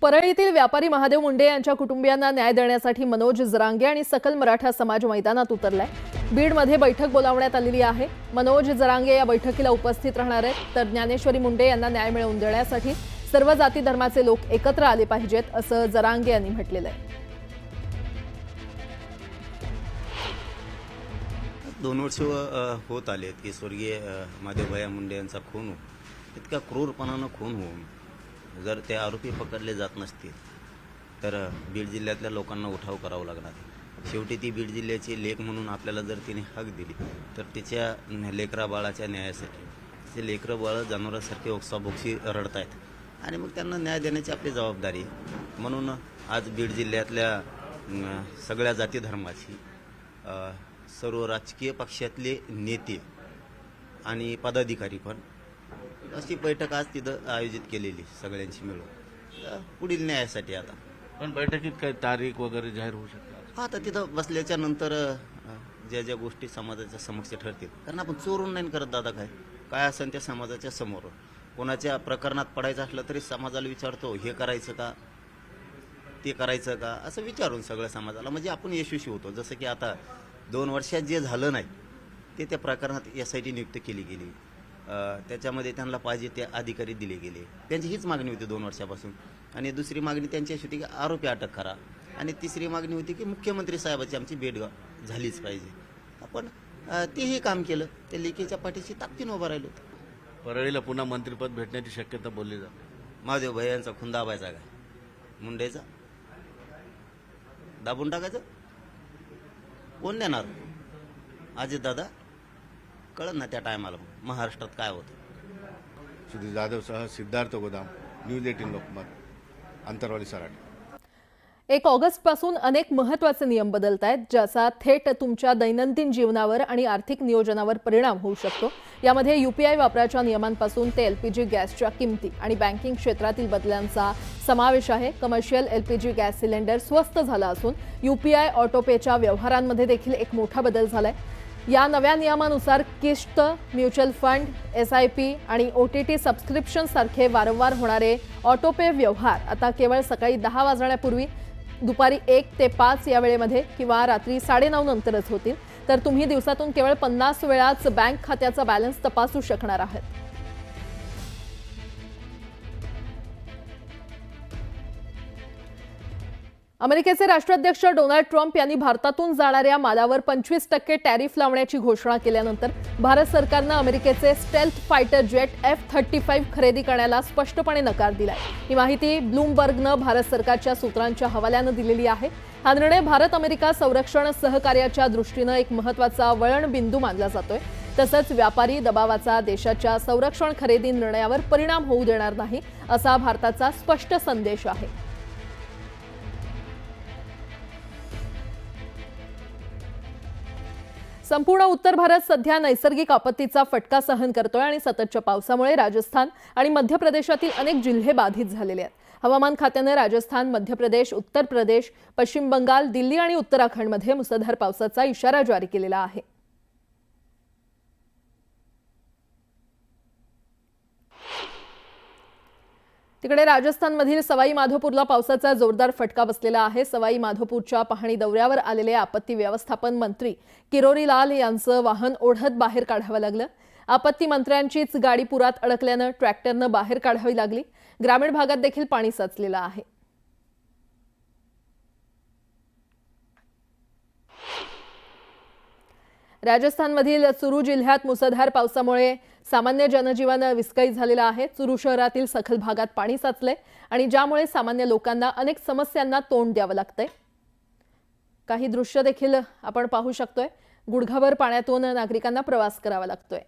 परळीतील व्यापारी महादेव मुंडे यांच्या कुटुंबियांना न्याय देण्यासाठी मनोज जरांगे आणि सकल मराठा समाज मैदानात उतरलाय। बीडमध्ये बैठक बोलावण्यात आलेली आहे। मनोज जरांगे या बैठकीला उपस्थित राहणार आहेत। तर ज्ञानेश्वरी मुंडे यांना न्याय मिळवून देण्यासाठी सर्व जाती धर्माचे लोक एकत्र आले पाहिजेत असं जरांगे यांनी म्हटलेलं आहे। 2 वर्ष होत आलेत की स्वर्गीय महादेव मुंडे यांचा खून इतका क्रूरपणानं खून होऊन जर ते आरोपी पकडले जात नसतील तर बीड जिल्ह्यातल्या लोकांना उठाव करावा लागणार आहे। शेवटी ती बीड जिल्ह्याची लेक म्हणून आपल्याला जर तिने हक दिली तर तिच्या लेकरा बाळाच्या न्यायासाठी ते लेकरं बाळ जनावरांसारखे ओक्साबोक्शी रडत आहेत आणि मग त्यांना न्याय देण्याची आपली जबाबदारी आहे। म्हणून आज बीड जिल्ह्यातल्या सगळ्या जाती धर्माची सर्व राजकीय पक्षातले नेते आणि पदाधिकारी पण अशी बैठक आज तिथं आयोजित केलेली सगळ्यांची मिळून पुढील न्यायासाठी। आता पण बैठकीत काही तारीख वगैरे जाहीर होऊ शकते? आता तिथं बसल्याच्या नंतर ज्या ज्या गोष्टी समाजाच्या समक्ष ठरतील, कारण आपण चोरून नाही करत दादा, काय असेल त्या समाजाच्या समोर कोणाच्या प्रकरणात पडायचं असलं तरी समाजाला विचारतो हे करायचं का ते करायचं का असं विचारून सगळं समाजाला, म्हणजे आपण यशस्वी होतो। जसं की आता 2 वर्षात जे झालं नाही ते त्या प्रकरणात SIT नियुक्त केली गेली, त्याच्यामध्ये त्यांना पाहिजे ते अधिकारी दिले गेले, त्यांची हीच मागणी होती 2 वर्षापासून। आणि दुसरी मागणी त्यांची अशी होती की आरोपी अटक करा, आणि तिसरी मागणी होती की मुख्यमंत्री साहेबांची आमची भेट झालीच पाहिजे। आपण तेही काम केलं, त्या लेखीच्या पाठीशी ताकदीने उभं राहिलो। परळीला पुन्हा मंत्रिपद भेटण्याची शक्यता बोलली जाते। महादेव भैयांचा खून दाबायचा काय, मुंडेचा दाबून टाकायचं, कोण देणार? अजित दादा कळत ना त्या टायमाला महाराष्ट्रात काय होतं। सुधीर जाधवसह सिद्धार्थ गोदाम, न्यूज 18 लोकमत, अंतरवाली सराट। 1 ऑगस्टपासून अनेक महत्त्वाचे नियम बदलत आहेत, ज्याचा थेट तुमच्या दैनंदिन जीवनावर आणि आर्थिक नियोजनावर परिणाम होऊ शकतो। यामध्ये UPI वापराच्या नियमांपासून ते LPG गॅसच्या किमती आणि बँकिंग क्षेत्रातील बदलांचा समावेश आहे। कमर्शियल LPG गॅस सिलेंडर स्वस्त झाला असून UPI ऑटोपेच्या व्यवहारांमध्ये देखील एक मोठा बदल झालाय। या नव्या नियमानुसार किस्त, म्युच्युअल फंड, SIP आणि OTT सबस्क्रिप्शन सारखे वारंवार होणारे ऑटोपे व्यवहार आता केवळ सकाळी 10 वाजण्यापूर्वी, दुपारी 1 ते 5 या वेळेमध्ये किंवा रात्री 9:30 नंतरच होतील। तर तुम्ही दिवसातून केवळ 50 वेळाच बँक खात्याचा बॅलन्स तपासू शकणार आहात। अमेरिकेचे राष्ट्राध्यक्ष डोनाल्ड ट्रम्प यांनी भारतातून जाणाऱ्या मालावर 25% टॅरिफ लावण्याची घोषणा केल्यानंतर भारत सरकारनं अमेरिकेचे स्टेल्थ फायटर जेट F-35 खरेदी करण्याला स्पष्टपणे नकार दिलाय। ही माहिती ब्लूमबर्गनं भारत सरकारच्या सूत्रांच्या हवाल्यानं दिलेली आहे। हा निर्णय भारत अमेरिका संरक्षण सहकार्याच्या दृष्टीनं एक महत्त्वाचा वळणबिंदू मानला जातोय। तसंच व्यापारी दबावाचा देशाच्या संरक्षण खरेदी निर्णयावर परिणाम होऊ देणार नाही असा भारताचा स्पष्ट संदेश आहे। संपूर्ण उत्तर भारत सध्या नैसर्गिक आपत्तीचा फटका सहन करतोय आणि सततच्या पावसामुळे राजस्थान आणि मध्य प्रदेशातील अनेक जिल्हे बाधित झालेले आहेत। हवामान खात्याने राजस्थान, मध्य प्रदेश, उत्तर प्रदेश, पश्चिम बंगाल, दिल्ली आणि उत्तराखंडमध्ये मुसळधार पावसाचा इशारा जारी केलेला आहे। तिकडे राजस्थानमधील सवाई माधोपूरला पावसाचा जोरदार फटका बसलेला आहे। सवाई माधोपूरच्या पाहणी दौऱ्यावर आलेले आपत्ती व्यवस्थापन मंत्री किरोरी लाल यांचं वाहन ओढत बाहेर काढावं लागलं। आपत्ती मंत्र्यांचीच गाडी पुरात अडकल्यानं ट्रॅक्टरनं बाहेर काढावी लागली। ग्रामीण भागात देखील पाणी साचलेलं आहे। राजस्थानमधील चुरू जिल्ह्यात मुसळधार पावसामुळे सामान्य जनजीवन विस्कळीत झालेलं आहे। चुरू शहरातील सखल भागात पाणी साचले आणि ज्यामुळे सामान्य लोकांना अनेक समस्यांना तोंड द्यावं लागतंय। काही दृश्य देखील आपण पाहू शकतोय। गुडघाभर पाण्यातून नागरिकांना प्रवास करावा लागतोय।